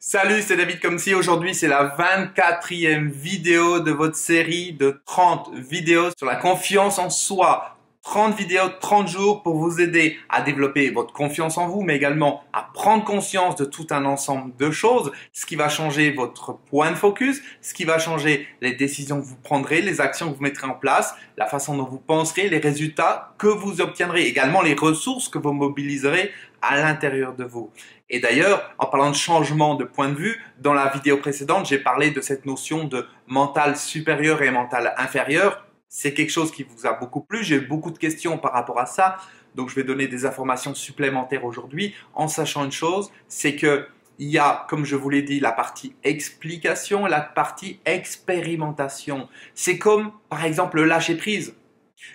Salut, c'est David Comsi. Aujourd'hui, c'est la 24e vidéo de votre série de 30 vidéos sur la confiance en soi. 30 vidéos, 30 jours pour vous aider à développer votre confiance en vous, mais également à prendre conscience de tout un ensemble de choses, ce qui va changer votre point de focus, ce qui va changer les décisions que vous prendrez, les actions que vous mettrez en place, la façon dont vous penserez, les résultats que vous obtiendrez, également les ressources que vous mobiliserez à l'intérieur de vous. Et d'ailleurs, en parlant de changement de point de vue, dans la vidéo précédente, j'ai parlé de cette notion de mental supérieur et mental inférieur. C'est quelque chose qui vous a beaucoup plu. J'ai eu beaucoup de questions par rapport à ça. Donc, je vais donner des informations supplémentaires aujourd'hui en sachant une chose, c'est que il y a, comme je vous l'ai dit, la partie explication et la partie expérimentation. C'est comme, par exemple, le lâcher prise.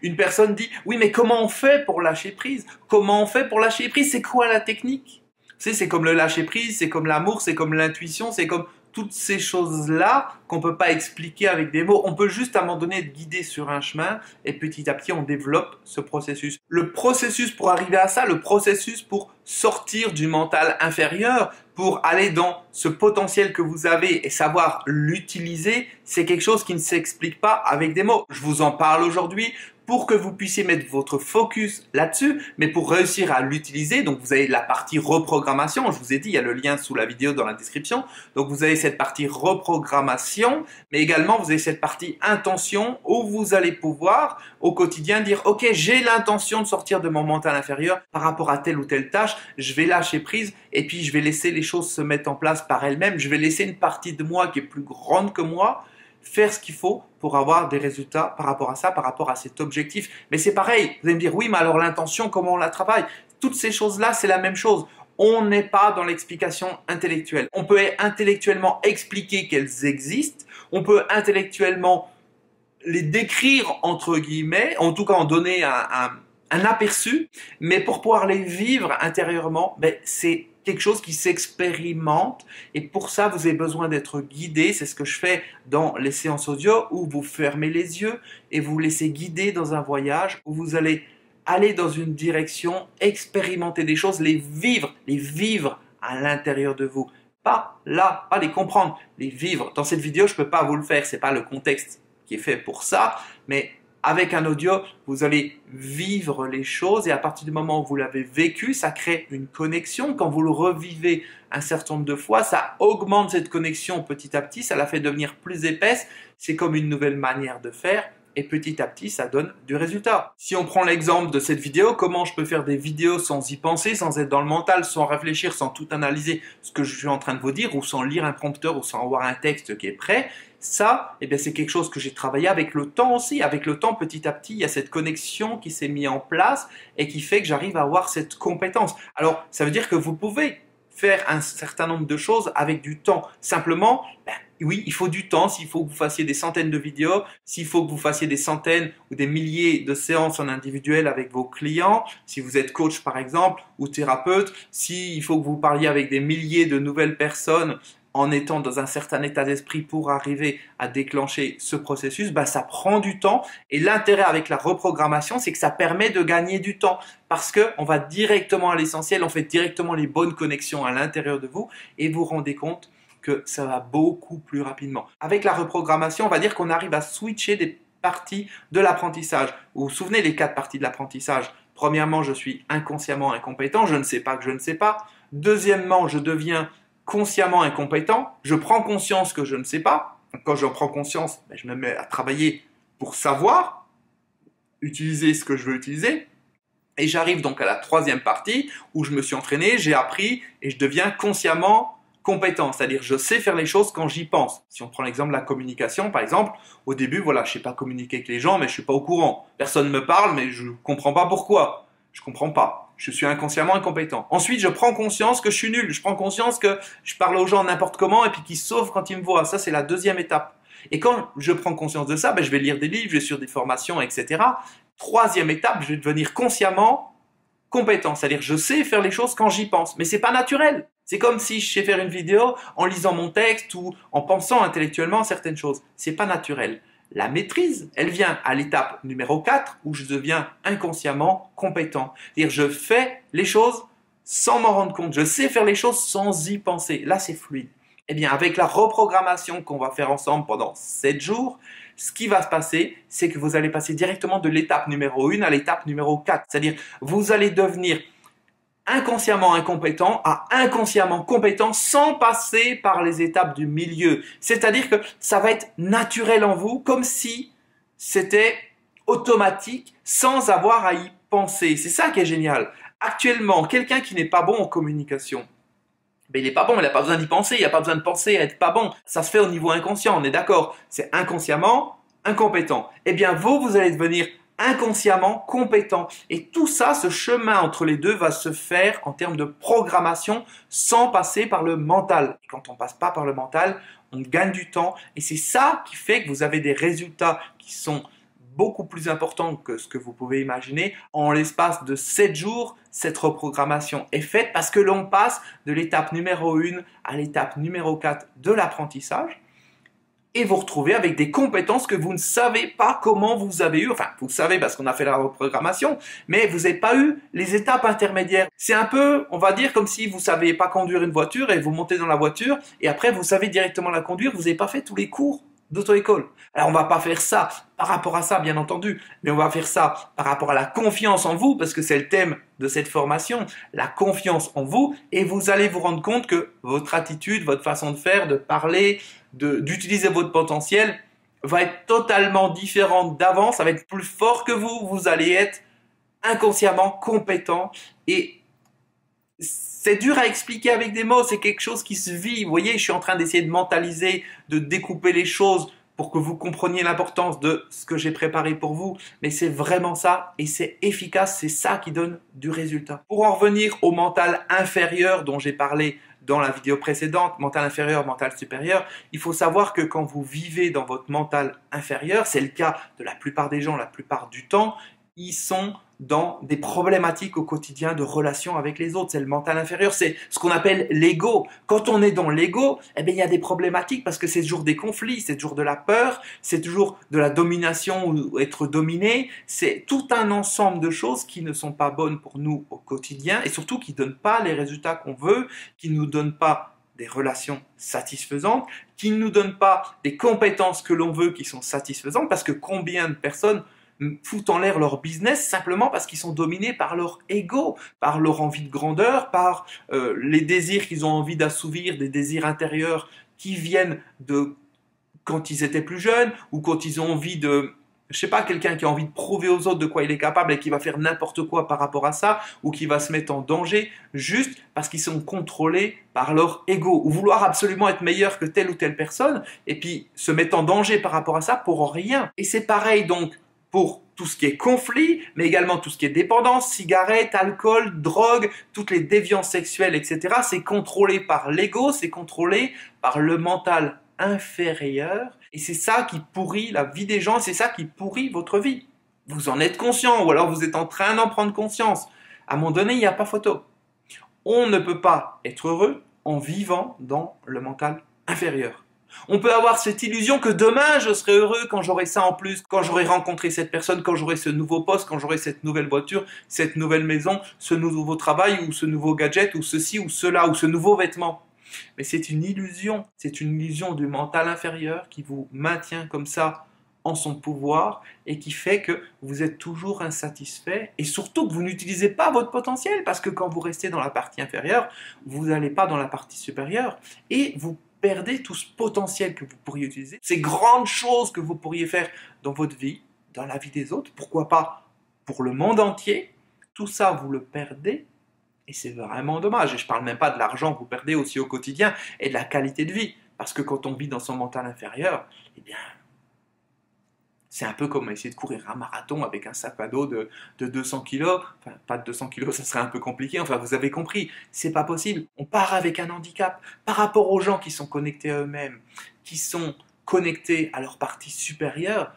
Une personne dit, oui, mais comment on fait pour lâcher prise? Comment on fait pour lâcher prise? C'est quoi la technique? Tu sais, c'est comme le lâcher prise, c'est comme l'amour, c'est comme l'intuition, c'est comme toutes ces choses-là qu'on peut pas expliquer avec des mots. On peut juste à un moment donné être guidé sur un chemin et petit à petit on développe ce processus. Le processus pour arriver à ça, le processus pour sortir du mental inférieur, pour aller dans ce potentiel que vous avez et savoir l'utiliser, c'est quelque chose qui ne s'explique pas avec des mots. Je vous en parle aujourd'hui pour que vous puissiez mettre votre focus là-dessus, mais pour réussir à l'utiliser, donc vous avez la partie reprogrammation, je vous ai dit, il y a le lien sous la vidéo dans la description, donc vous avez cette partie reprogrammation, mais également vous avez cette partie intention où vous allez pouvoir au quotidien dire, ok, j'ai l'intention de sortir de mon mental inférieur par rapport à telle ou telle tâche, je vais lâcher prise et puis je vais laisser les choses se mettre en place par elles-mêmes, je vais laisser une partie de moi qui est plus grande que moi, faire ce qu'il faut pour avoir des résultats par rapport à ça, par rapport à cet objectif. Mais c'est pareil, vous allez me dire, oui, mais alors l'intention, comment on la travaille? Toutes ces choses-là, c'est la même chose. On n'est pas dans l'explication intellectuelle. On peut intellectuellement expliquer qu'elles existent, on peut intellectuellement les décrire, entre guillemets, en tout cas en donner un aperçu, mais pour pouvoir les vivre intérieurement, c'est quelque chose qui s'expérimente et pour ça vous avez besoin d'être guidé. C'est ce que je fais dans les séances audio où vous fermez les yeux et vous laissez guider dans un voyage où vous allez aller dans une direction, expérimenter des choses, les vivre à l'intérieur de vous. Pas là, pas les comprendre, les vivre. Dans cette vidéo, je peux pas vous le faire, c'est pas le contexte qui est fait pour ça, mais avec un audio, vous allez vivre les choses et à partir du moment où vous l'avez vécu, ça crée une connexion. Quand vous le revivez un certain nombre de fois, ça augmente cette connexion petit à petit, ça la fait devenir plus épaisse. C'est comme une nouvelle manière de faire et petit à petit, ça donne du résultat. Si on prend l'exemple de cette vidéo, comment je peux faire des vidéos sans y penser, sans être dans le mental, sans réfléchir, sans tout analyser ce que je suis en train de vous dire ou sans lire un prompteur ou sans avoir un texte qui est prêt. Ça, c'est quelque chose que j'ai travaillé avec le temps aussi. Avec le temps, petit à petit, il y a cette connexion qui s'est mise en place et qui fait que j'arrive à avoir cette compétence. Alors, ça veut dire que vous pouvez faire un certain nombre de choses avec du temps. Simplement, oui, il faut du temps. S'il faut que vous fassiez des centaines de vidéos, s'il faut que vous fassiez des centaines ou des milliers de séances en individuel avec vos clients, si vous êtes coach par exemple ou thérapeute, s'il faut que vous parliez avec des milliers de nouvelles personnes en étant dans un certain état d'esprit pour arriver à déclencher ce processus, ça prend du temps. Et l'intérêt avec la reprogrammation, c'est que ça permet de gagner du temps parce que on va directement à l'essentiel, on fait directement les bonnes connexions à l'intérieur de vous et vous vous rendez compte que ça va beaucoup plus rapidement. Avec la reprogrammation, on va dire qu'on arrive à switcher des parties de l'apprentissage. Vous vous souvenez les 4 parties de l'apprentissage? Premièrement, je suis inconsciemment incompétent, je ne sais pas que je ne sais pas. Deuxièmement, je deviens consciemment incompétent, je prends conscience que je ne sais pas. Quand j'en prends conscience, je me mets à travailler pour savoir, utiliser ce que je veux utiliser. Et j'arrive donc à la 3e partie où je me suis entraîné, j'ai appris et je deviens consciemment compétent. C'est-à-dire je sais faire les choses quand j'y pense. Si on prend l'exemple de la communication, par exemple, au début, voilà, je ne sais pas communiquer avec les gens, mais je ne suis pas au courant. Personne ne me parle, mais je ne comprends pas pourquoi. Je ne comprends pas. Je suis inconsciemment incompétent. Ensuite, je prends conscience que je suis nul. Je prends conscience que je parle aux gens n'importe comment et puis qu'ils sauvent quand ils me voient. Ça, c'est la 2e étape. Et quand je prends conscience de ça, je vais lire des livres, je vais sur des formations, etc. 3e étape, je vais devenir consciemment compétent. C'est-à-dire, je sais faire les choses quand j'y pense. Mais c'est pas naturel. C'est comme si je sais faire une vidéo en lisant mon texte ou en pensant intellectuellement certaines choses. C'est pas naturel. La maîtrise, elle vient à l'étape numéro 4 où je deviens inconsciemment compétent. C'est-à-dire je fais les choses sans m'en rendre compte. Je sais faire les choses sans y penser. Là, c'est fluide. Eh bien, avec la reprogrammation qu'on va faire ensemble pendant 7 jours, ce qui va se passer, c'est que vous allez passer directement de l'étape numéro 1 à l'étape numéro 4. C'est-à-dire, vous allez devenir inconsciemment incompétent à inconsciemment compétent sans passer par les étapes du milieu. C'est-à-dire que ça va être naturel en vous, comme si c'était automatique, sans avoir à y penser. C'est ça qui est génial. Actuellement, quelqu'un qui n'est pas bon en communication, il n'est pas bon, il n'a pas besoin d'y penser, il n'a pas besoin de penser à être pas bon. Ça se fait au niveau inconscient, on est d'accord. C'est inconsciemment incompétent. Eh bien, vous allez devenir inconsciemment compétent. Et tout ça, ce chemin entre les deux va se faire en termes de programmation sans passer par le mental. Et quand on passe pas par le mental, on gagne du temps. Et c'est ça qui fait que vous avez des résultats qui sont beaucoup plus important que ce que vous pouvez imaginer. En l'espace de 7 jours, cette reprogrammation est faite parce que l'on passe de l'étape numéro 1 à l'étape numéro 4 de l'apprentissage et vous retrouvez avec des compétences que vous ne savez pas comment vous avez eu. Enfin, vous savez parce qu'on a fait la reprogrammation, mais vous n'avez pas eu les étapes intermédiaires. C'est un peu, on va dire, comme si vous ne saviez pas conduire une voiture et vous montez dans la voiture et après vous savez directement la conduire, vous n'avez pas fait tous les cours d'auto-école. Alors on va pas faire ça par rapport à ça, bien entendu, mais on va faire ça par rapport à la confiance en vous, parce que c'est le thème de cette formation, la confiance en vous, et vous allez vous rendre compte que votre attitude, votre façon de faire, de parler, d'utiliser votre potentiel va être totalement différente d'avant, ça va être plus fort que vous allez être inconsciemment compétent et c'est dur à expliquer avec des mots, c'est quelque chose qui se vit. Vous voyez, je suis en train d'essayer de mentaliser, de découper les choses pour que vous compreniez l'importance de ce que j'ai préparé pour vous. Mais c'est vraiment ça et c'est efficace, c'est ça qui donne du résultat. Pour en revenir au mental inférieur dont j'ai parlé dans la vidéo précédente, mental inférieur, mental supérieur, il faut savoir que quand vous vivez dans votre mental inférieur, c'est le cas de la plupart des gens, la plupart du temps, ils sont dans des problématiques au quotidien de relations avec les autres. C'est le mental inférieur, c'est ce qu'on appelle l'ego. Quand on est dans l'ego, eh bien, il y a des problématiques parce que c'est toujours des conflits, c'est toujours de la peur, c'est toujours de la domination ou être dominé. C'est tout un ensemble de choses qui ne sont pas bonnes pour nous au quotidien et surtout qui ne donnent pas les résultats qu'on veut, qui ne nous donnent pas des relations satisfaisantes, qui ne nous donnent pas des compétences que l'on veut qui sont satisfaisantes parce que combien de personnes foutent en l'air leur business simplement parce qu'ils sont dominés par leur ego, par leur envie de grandeur, par les désirs qu'ils ont envie d'assouvir, des désirs intérieurs qui viennent de quand ils étaient plus jeunes ou quand ils ont envie de, je sais pas, quelqu'un qui a envie de prouver aux autres de quoi il est capable et qui va faire n'importe quoi par rapport à ça ou qui va se mettre en danger juste parce qu'ils sont contrôlés par leur ego ou vouloir absolument être meilleur que telle ou telle personne et puis se mettre en danger par rapport à ça pour rien. Et c'est pareil donc pour tout ce qui est conflit, mais également tout ce qui est dépendance, cigarettes, alcool, drogue, toutes les déviances sexuelles, etc. C'est contrôlé par l'ego, c'est contrôlé par le mental inférieur, et c'est ça qui pourrit la vie des gens, c'est ça qui pourrit votre vie. Vous en êtes conscient, ou alors vous êtes en train d'en prendre conscience. À un moment donné, il n'y a pas photo. On ne peut pas être heureux en vivant dans le mental inférieur. On peut avoir cette illusion que demain je serai heureux quand j'aurai ça en plus, quand j'aurai rencontré cette personne, quand j'aurai ce nouveau poste, quand j'aurai cette nouvelle voiture, cette nouvelle maison, ce nouveau travail ou ce nouveau gadget ou ceci ou cela ou ce nouveau vêtement. Mais c'est une illusion du mental inférieur qui vous maintient comme ça en son pouvoir et qui fait que vous êtes toujours insatisfait et surtout que vous n'utilisez pas votre potentiel parce que quand vous restez dans la partie inférieure, vous n'allez pas dans la partie supérieure et vous perdez tout ce potentiel que vous pourriez utiliser, ces grandes choses que vous pourriez faire dans votre vie, dans la vie des autres, pourquoi pas pour le monde entier, tout ça vous le perdez et c'est vraiment dommage. Et je ne parle même pas de l'argent que vous perdez aussi au quotidien et de la qualité de vie, parce que quand on vit dans son mental inférieur, eh bien, c'est un peu comme essayer de courir un marathon avec un sac à dos de 200 kilos. Enfin, pas de 200 kilos, ça serait un peu compliqué. Enfin, vous avez compris, c'est pas possible. On part avec un handicap par rapport aux gens qui sont connectés à eux-mêmes, qui sont connectés à leur partie supérieure.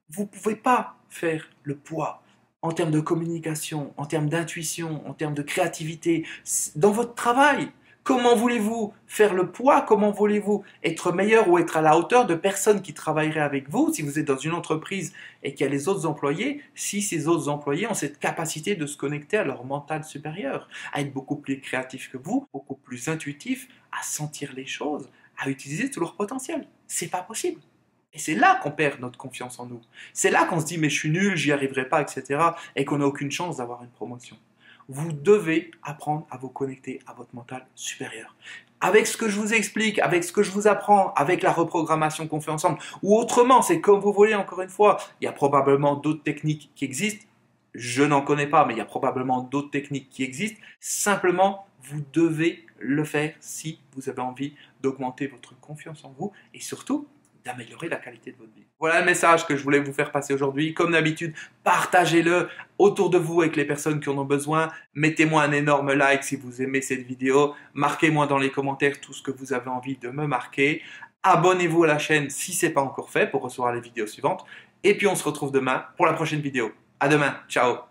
Vous ne pouvez pas faire le poids en termes de communication, en termes d'intuition, en termes de créativité, dans votre travail. Comment voulez-vous faire le poids? Comment voulez-vous être meilleur ou être à la hauteur de personnes qui travailleraient avec vous si vous êtes dans une entreprise et qu'il y a les autres employés, si ces autres employés ont cette capacité de se connecter à leur mental supérieur, à être beaucoup plus créatifs que vous, beaucoup plus intuitifs, à sentir les choses, à utiliser tout leur potentiel. C'est pas possible. Et c'est là qu'on perd notre confiance en nous. C'est là qu'on se dit mais je suis nul, j'y arriverai pas, etc. et qu'on n'a aucune chance d'avoir une promotion. Vous devez apprendre à vous connecter à votre mental supérieur. Avec ce que je vous explique, avec ce que je vous apprends, avec la reprogrammation qu'on fait ensemble, ou autrement, c'est comme vous voulez encore une fois. Il y a probablement d'autres techniques qui existent. Je n'en connais pas, mais il y a probablement d'autres techniques qui existent. Simplement, vous devez le faire si vous avez envie d'augmenter votre confiance en vous et surtout d'améliorer la qualité de votre vie. Voilà le message que je voulais vous faire passer aujourd'hui. Comme d'habitude, partagez-le autour de vous avec les personnes qui en ont besoin. Mettez-moi un énorme like si vous aimez cette vidéo. Marquez-moi dans les commentaires tout ce que vous avez envie de me marquer. Abonnez-vous à la chaîne si ce n'est pas encore fait pour recevoir les vidéos suivantes. Et puis on se retrouve demain pour la prochaine vidéo. À demain. Ciao.